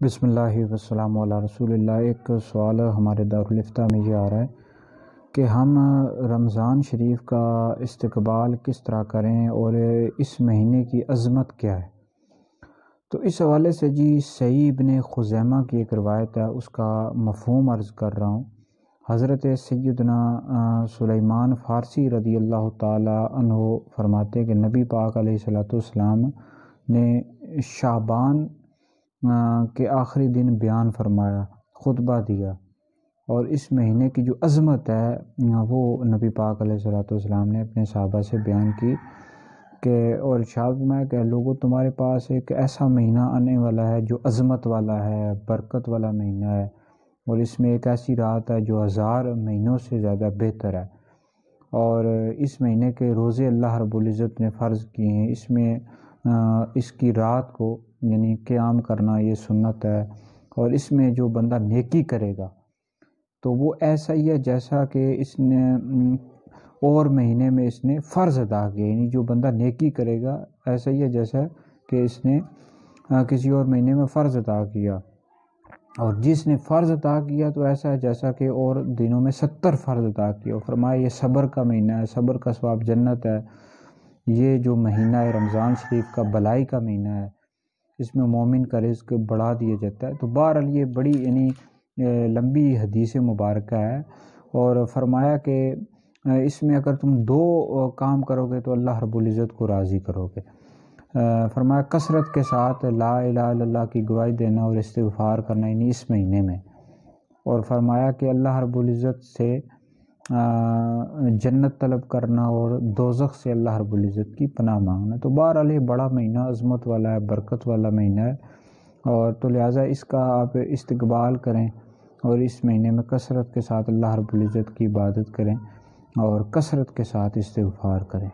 بسم اللہ والسلام علی رسول اللہ۔ ایک سوال ہمارے دارالفتہ میں یہ آ رہا ہے کہ ہم رمضان شریف کا استقبال کس طرح کریں اور اس مہینے کی عظمت کیا ہے۔ تو اس حوالے سے سعید بن خزیمہ کی ایک روایت ہے، اس کا مفہوم عرض کر رہا ہوں۔ حضرت سیدنا سلیمان فارسی رضی اللہ تعالی عنہ فرماتے کہ نبی پاک علیہ السلام نے شعبان کے آخری دن بیان فرمایا، خطبہ دیا، اور اس مہینے کی جو عظمت ہے وہ نبی پاک علیہ السلام نے اپنے صحابہ سے بیان کی کہ اور ارشاد فرمایا کہ لوگوں، تمہارے پاس ایک ایسا مہینہ آنے والا ہے جو عظمت والا ہے، برکت والا مہینہ ہے، اور اس میں ایک ایسی رات ہے جو 1000 مہینوں سے زیادہ بہتر ہے، اور اس مہینے کے روزے اللہ رب العزت نے فرض کیے ہیں۔ اس میں اس کی رات کو یعنی قیام کرنا یہ سنت ہے، اور اس میں جو بندہ نیکی کرے گا تو وہ ایسا ہی ہے جیسا کہ اس نے اور مہینے میں اس نے فرض ادا کیا، یعنی جو بندہ نیکی کرے گا ایسا ہی ہے جیسا کہ اس نے کسی اور مہینے میں فرض ادا کیا، اور جس نے فرض ادا کیا تو ایسا ہے جیسا کہ اور دنوں میں 70 فرض ادا کیا۔ اور فرمایا یہ صبر کا مہینہ ہے، صبر کا ثواب جنت ہے۔ یہ جو مہینہ ہے رمضان شریف کا بھلائی کا مہینہ ہے، اس میں مومن کا رزق بڑھا دیا جاتا ہے۔ تو بہرحال یہ بڑی یعنی لمبی حدیث مبارکہ ہے، اور فرمایا کہ اس میں اگر تم 2 کام کرو گے تو اللہ رب العزت کو راضی کرو گے۔ فرمایا کثرت کے ساتھ لا الہ الا اللہ کی گواہی دینا اور استغفار کرنا، یعنی اس مہینے میں، اور فرمایا کہ اللہ رب العزت سے جنت طلب کرنا اور دوزخ سے اللہ رب العزت کی پناہ مانگنا۔ تو بہرحال یہ بڑا مہینہ عظمت والا ہے، برکت والا مہینہ ہے، اور تو لہٰذا اس کا آپ استقبال کریں، اور اس مہینے میں کثرت کے ساتھ اللہ رب العزت کی عبادت کریں اور کثرت کے ساتھ استغفار کریں۔